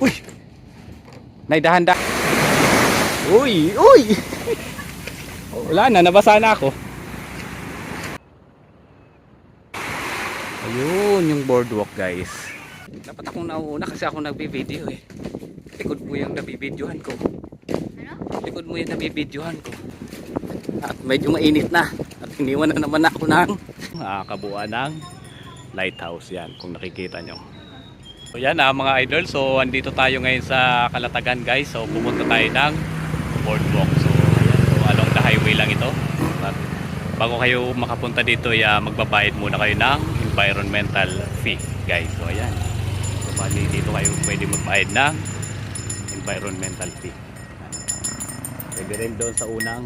Uy! Naidahan-dahan. Uy! Uy! Wala na, nabasa na ako. Ayun, yung boardwalk guys. Dapat akong nauuna kasi ako nagbi-video eh. Likod mo yung nabibidyohan ko. Likod mo yung nabibidyohan ko. At medyo mainit na. At iniwan na naman ako ng kabuuan ng lighthouse. Yan, kung nakikita nyo. So yan mga idol. So andito tayo ngayon sa Calatagan guys. So pupunta tayo ng boardwalk. So ayan. So along the highway lang ito. At bago kayo makapunta dito, magbabayad muna kayo ng environmental fee guys. So ayan. So bali dito kayo pwede magbayad ng environmental fee. Pwede rin doon sa unang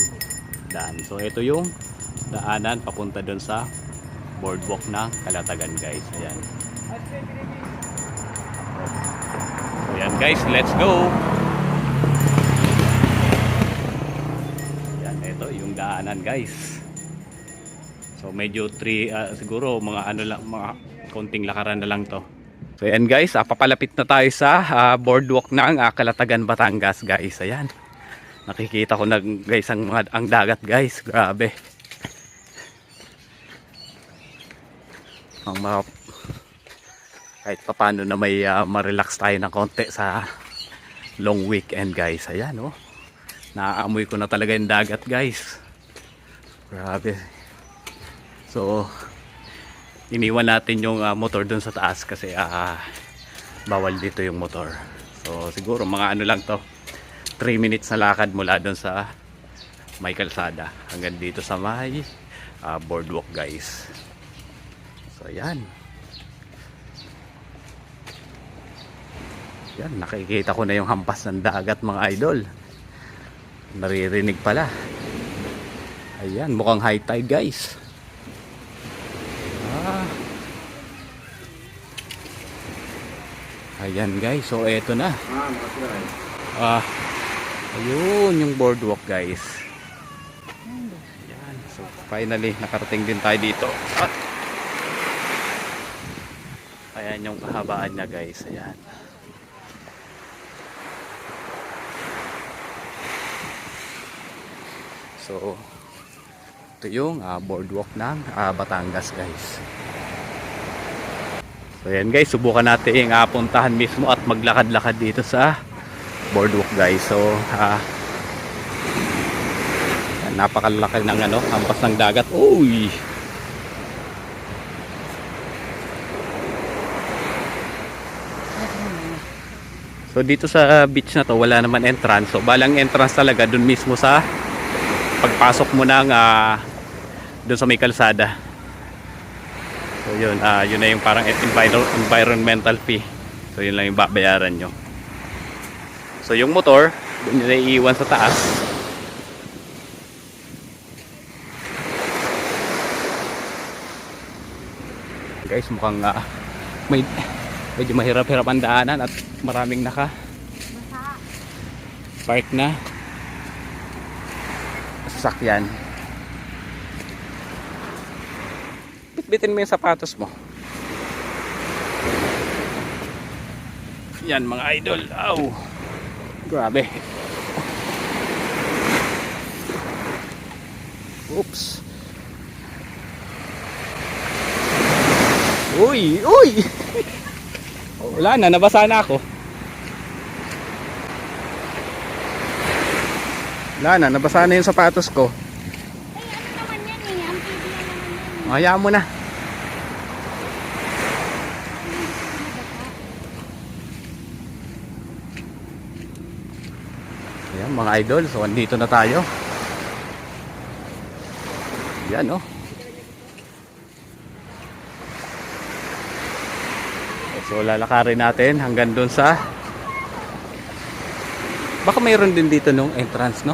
daan. So ito yung daanan papunta doon sa boardwalk ng Calatagan guys. Ayan. So ayan guys, let's go. Ayan, ito yung daanan guys. So medyo siguro mga ano lang, mga konting lakaran na lang to. So ayan guys, papalapit na tayo sa boardwalk ng Calatagan, Batangas guys. Ayan. Nakikita ko na guys ang dagat guys. Grabe. Kahit paano na may ma-relax tayo ng konti sa long weekend guys. Ayan oh. Naaamoy ko na talaga yung dagat guys. Grabe. So iniwan natin yung motor dun sa taas kasi bawal dito yung motor. So siguro mga ano lang to, 3 minutes na lakad mula dun sa may kalsada hanggang dito sa may boardwalk guys. So yan. Yan, nakikita ko na yung hampas ng dagat mga idol. Naririnig pala. Ayan, mukhang high tide guys. Ayan guys, so eto na. Ayun yung boardwalk guys. Ayan, so finally nakarating din tayo dito. Ayan yung kahabaan niya guys. Ayan. So ito yung boardwalk ng Batangas guys. So ayan guys, subukan natin puntahan mismo at maglakad-lakad dito sa boardwalk guys. So napakalaki ng hampas ng dagat. Uy! So dito sa beach na to wala naman entrance. So balang entrance talaga dun mismo sa pagpasok mo ng dun sa may kalsada. So yun, yun na yung parang environmental fee. So yun lang yung babayaran nyo. So yung motor dun nyo na iiwan sa taas. Guys, mukhang medyo mahirap-hirap ang daanan at maraming park na sasakyan. Bitbitin mo yung sapatos mo. Yan mga idol. Aw, grabe. Oops. Uy, uy. Wala na, nabasa na ako. Wala na, nabasa na yung sapatos ko. Ay, ano naman yan eh? Ang pwede na naman yan. Hayaan mo na. Ayan mga idol, so andito na tayo. Yan oh. So lalakarin natin hanggang doon sa baka mayroon din dito nung entrance, no?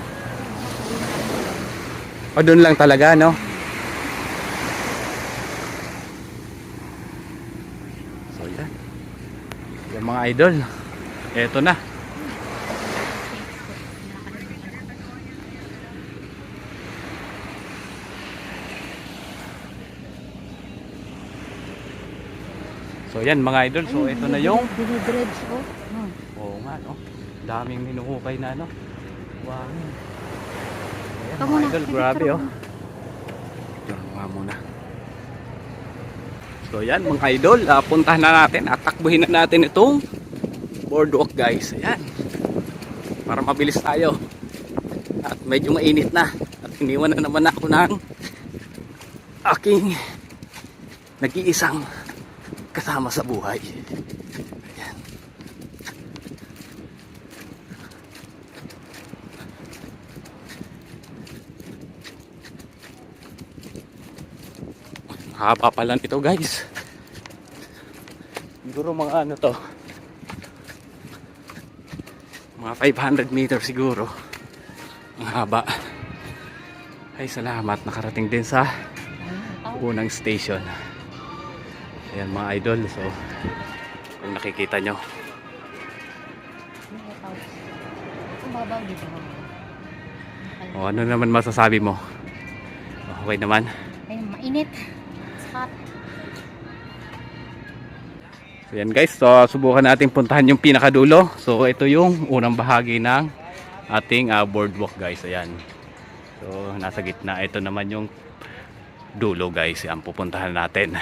O doon lang talaga, no? So yan. Yung mga idol, eto na. So So yan mga idol, so ito na yung Dinidredge ko. oo nga no, daming hinuhukay na no. Wow. Ayan, Ito mga muna, idol, picture grabe ako. oh. Picture nga muna. So yan mga idol, puntahan na natin at takbuhin na natin itong boardwalk guys. Ayan. Para mabilis tayo. At medyo mainit na. At iniwan na naman ako ng aking nag-iisang kasama sa buhay. Ayan. Haba pala nito guys. Siguro mga ano to, mga 500 meters siguro ang haba. Ay salamat, nakarating din sa unang station. Ayan mga idol, so kung nakikita nyo, Ang babaw dito. o ano naman masasabi mo? Okay naman. Ay, mainit. Hot. So yan guys, so subukan natin puntahan yung pinakadulo. So ito yung unang bahagi ng ating boardwalk guys. Ayan. So nasa gitna, ito naman yung dulo guys. Yan, pupuntahan natin.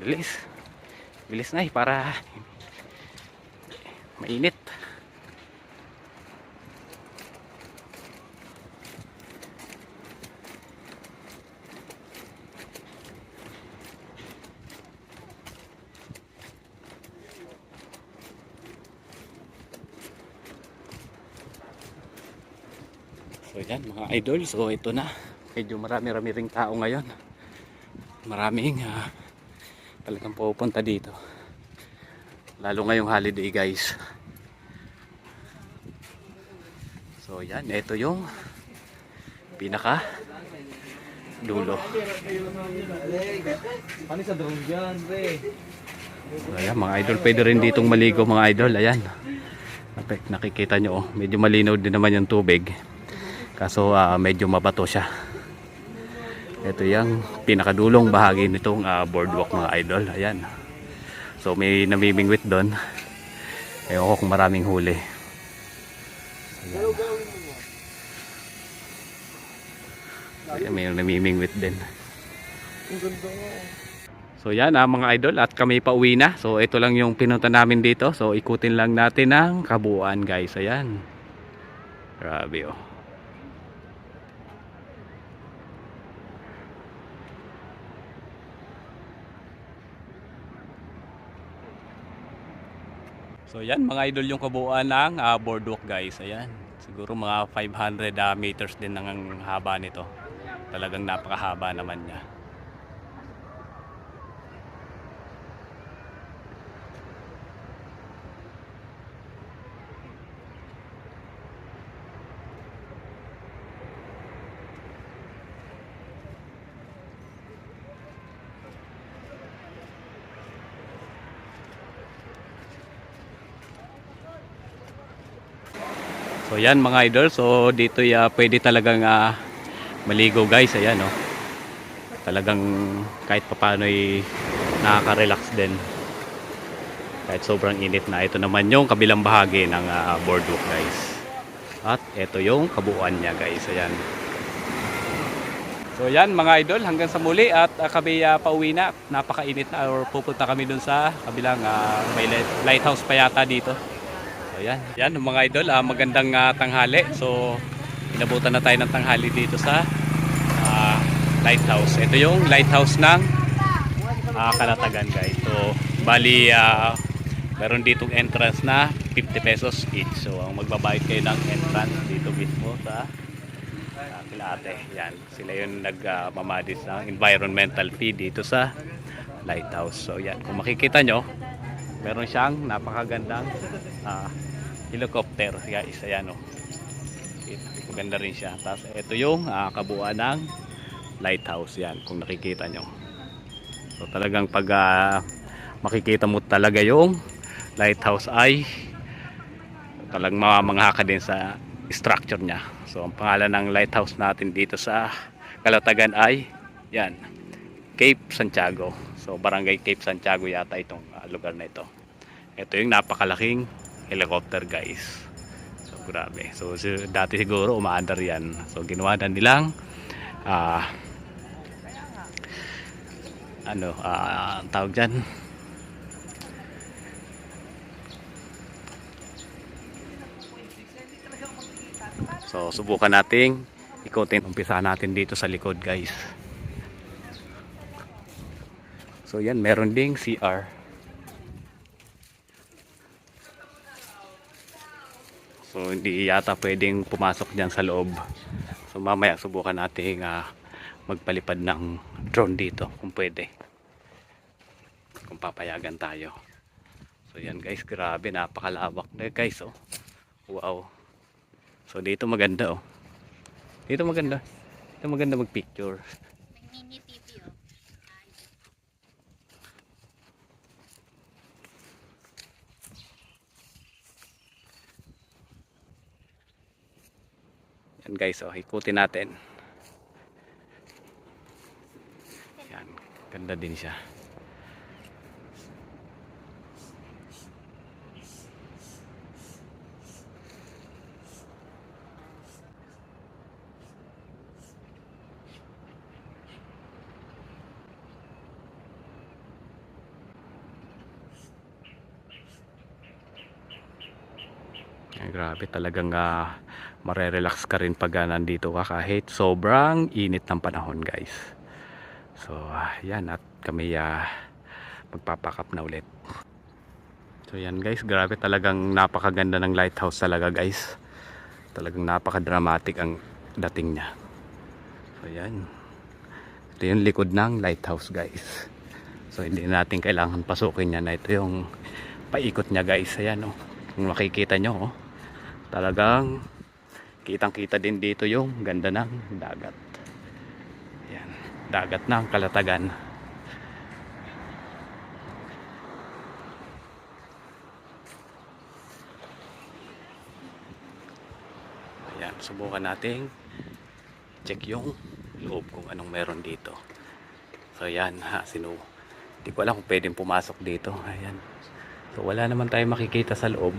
Bilis. Bilis na para mainit. So yan mga idol, so ito na. Medyo marami-rami ring tao ngayon. Maraming talagang pupunta dito. Lalo ngayong holiday guys. So yan, ito yung pinaka dulo. So yan mga idol, pwede rin ditong maligo mga idol. Ayan. Nakikita nyo, medyo malinaw din naman yung tubig. Kaso medyo mabato siya. Ito yung pinakadulong bahagi nitong boardwalk mga idol. Ayan. So may namimingwit doon. Ewan ko kung maraming huli. Ayan, may namimingwit din. So yan mga idol, at kami pauwi na. So ito lang yung pinunta namin dito. So ikutin lang natin ang kabuuan guys. Ayan. Grabe oh. So yan mga idol yung kabuuan ng boardwalk guys. Ayan. Siguro mga 500 meters din ang haba nito. Talagang napakahaba naman niya. So yan mga idol, so dito pwede talagang maligo guys. Ayan oh. Talagang kahit papaano nakaka-relax din. Kahit sobrang init na. Ito naman yung kabilang bahagi ng boardwalk guys. At ito yung kabuuan niya guys. Ayan. So yan mga idol, hanggang sa muli at kami pauwi na. Napakainit na, or pupunta kami dun sa kabilang may lighthouse pa yata dito. So yan, yan mga idol, magandang tanghali. So inabutan na tayo ng tanghali dito sa lighthouse. Ito yung lighthouse ng Kalatagan guys. So bali meron ditong entrance na 50 pesos each. So ang magbabayad kayo ng entrance dito mismo sa Kilate. Yan, sila yung nagmamadis ng environmental fee dito sa lighthouse. So yan, kung makikita nyo, meron siyang napakagandang helicopter guys. Ayan o. Maganda rin siya. Tapos ito yung kabuuan ng lighthouse. Yan, kung nakikita nyo. So talagang pag makikita mo talaga yung lighthouse ay talagang mamamangha ka din sa structure niya. So ang pangalan ng lighthouse natin dito sa Kalatagan ay yan, Cape Santiago. So Barangay Cape Santiago yata itong lugar na ito. Ito yung napakalaking helicopter guys. So grabe. So dati siguro umaandar yan. So ginawa na nilang ang tawag dyan, so subukan nating ikutin. Umpisa natin dito sa likod guys. So yan, meron ding CR. So hindi yata pwedeng pumasok dyan sa loob. So mamaya subukan nating magpalipad ng drone dito kung pwede, kung papayagan tayo. So yan guys, grabe, napakalawak na guys. Oh wow. So dito maganda, oh dito maganda, dito maganda mag picture. Mini TV oh. Yan guys, oh ikutin natin. Yan, ganda din siya. Ay, grabe talagang marerelax ka rin pag nandito ka kahit sobrang init ng panahon guys. So yan, at kami magpapakap na ulit. So yan guys, grabe, talagang napakaganda ng lighthouse talaga guys. Talagang napaka-dramatic ang dating niya. So yan, ito yung likod ng lighthouse guys. So hindi natin kailangan pasukin yan. Ito yung paikot niya guys. Ayan oh, kung makikita nyo oh, talagang kitang kita din dito yung ganda ng dagat. Yan, dagat ng Kalatagan. Ayan, subukan nating check yung loob kung anong meron dito. So yan hindi ko alam kung pwedeng pumasok dito. Ayan, so wala naman tayong makikita sa loob.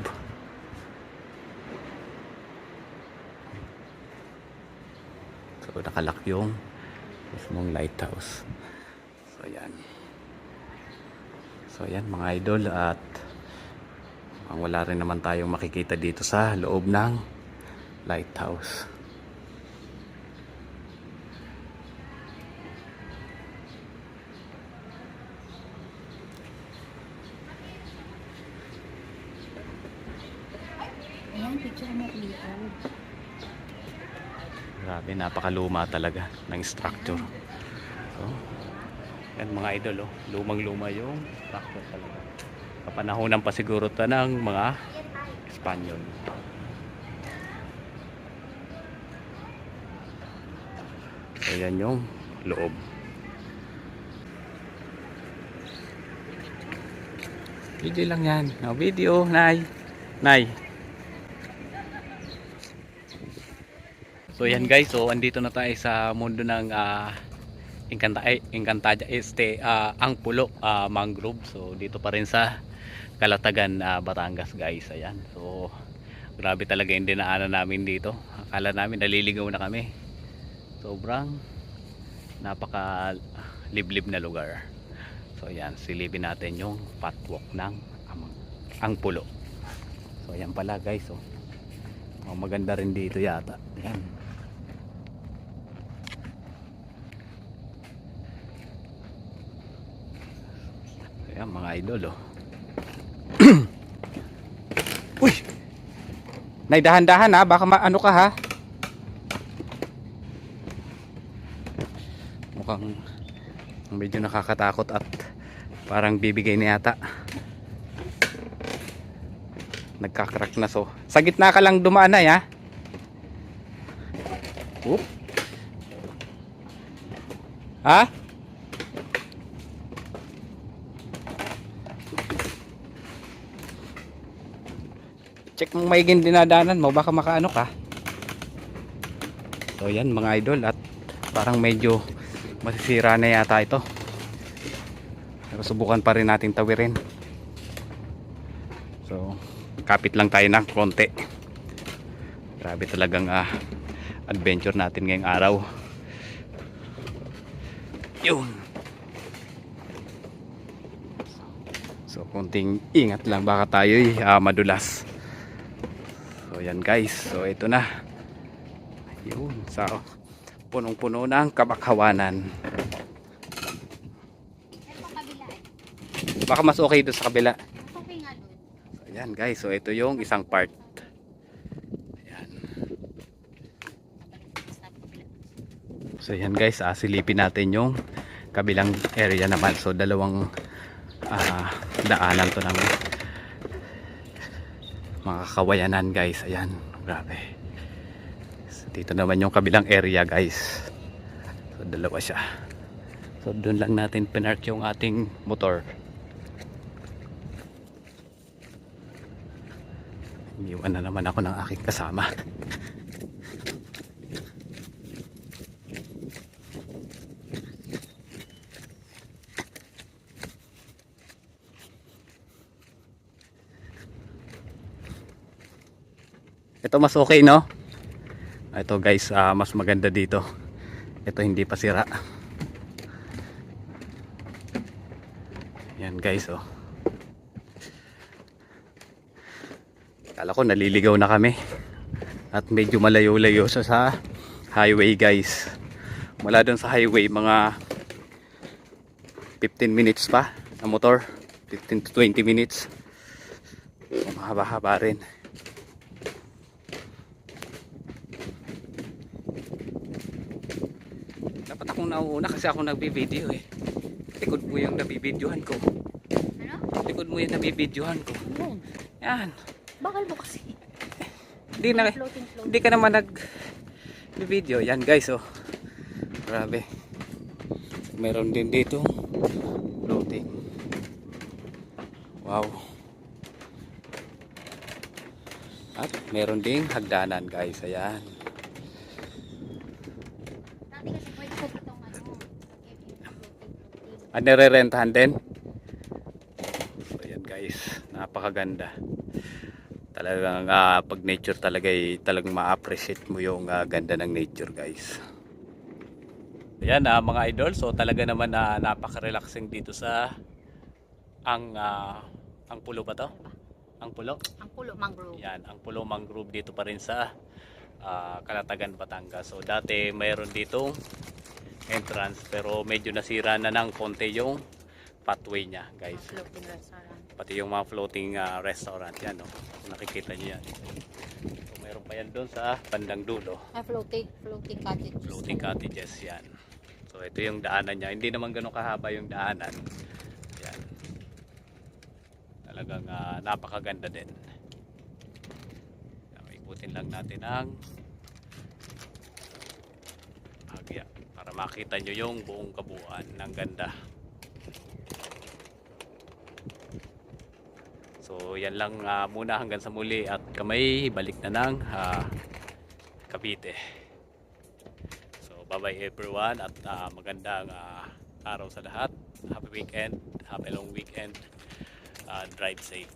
So nakalak yung mismong lighthouse. So yan. So yan mga idol, at wala rin naman tayong makikita dito sa loob ng lighthouse. Ayan, picture mo dito. Grabe, napakaluma talaga ng structure. So, yan mga idol, oh, lumang-luma yung structure talaga. Kapanahonan pa siguro ito ng mga Espanyol. So yan yung loob. Video lang yan. No, video, Nay. Nay. So yan guys, so andito na tayo sa mundo ng Encantadia ang Pulo mangrove. So dito pa rin sa Kalatagan, Batangas guys. Ayan. So grabe talaga yung dinaanan namin dito. Akala namin naliligaw na kami. Sobrang napaka liblib na lugar. So ayan, silipin natin yung patwalk ng ang Pulo. So ayan pala guys, oh. Maganda rin dito yata. Ayan. Ayan mga idol, oh. Uy! Nay, dahan-dahan ha, baka maano ka ha. Mukhang medyo nakakatakot at parang bibigay na yata. Nagkakrak na, so sa gitna ka lang dumaan na ya. Oop. Ha? Check mong maiging dinadanan mo, baka makaano ka. So yan mga idol, at parang medyo masisira na yata ito. Pero subukan pa rin natin tawirin. So, kapit lang tayo ng konti. Grabe talagang adventure natin ngayong araw. Yun. So, konting ingat lang, baka tayo'y madulas. So, yan guys. So, ito na. Yun. So, punong-puno ng kabakhawanan. Ito kabila eh. Baka mas okay doon sa kabila. Mas okay nga doon. So, yan guys. So, ito yung isang part. Ayan. So, yan guys. Silipin natin yung kabilang area naman. So, dalawang daanan to ng mga kawayanan guys. Ayan. Grabe. So, dito naman yung kabilang area guys. So, dalawa siya. So, doon lang natin pinark yung ating motor. Iniwan na naman ako ng aking kasama. Ito mas okay, no? Ito guys, mas maganda dito. Ito hindi pa sira. Yan guys, oh. Kala ko naliligaw na kami. At medyo malayo-layo sa highway guys. Mula doon sa highway mga 15 minutes pa na motor. 15 to 20 minutes. Mahaba-haba rin. Dapat akong nauuna kasi ako nagbi-video eh. Likod mo yung nabibidyohan ko. Ano? Likod mo yung nabibidyohan ko. Yun. Yan. Bakal mo kasi. Floating. Hindi ka naman nag-video. Yan guys, oh. Grabe. Meron din dito floating. Wow. At meron ding hagdanan guys. Ayan. Dati kasi pwede ko itong ano. Nire-rentahan din. So yan guys. Napakaganda. Talagang pag nature talaga talagang ma-appreciate mo yung ganda ng nature guys. Ayan mga idol, so talaga naman napaka-relaxing dito sa ang pulo ba to? Ang pulo? Ang pulo mangrove. Yan, ang pulo mangrove dito pa rin sa Calatagan, Batangas. So dati mayroon ditong entrance pero medyo nasira na ng konti yung pathway niya guys. Floating restaurant. Pati yung mga floating restaurant yan, no? Nakikita niyo yan. So mayroon pa yan doon sa bandang dulo. Floating cottages. Floating cottages yan. So ito yung daanan niya. Hindi naman ganun kahaba yung daanan. Yan. Talagang napakaganda din. Ikutin lang natin ang agya para makita nyo yung buong kabuuan ng ganda. So yan lang muna hanggang sa muli at kamay balik na ng Cavite. So bye bye everyone at magandang araw sa lahat. Happy weekend, happy long weekend. Drive safe.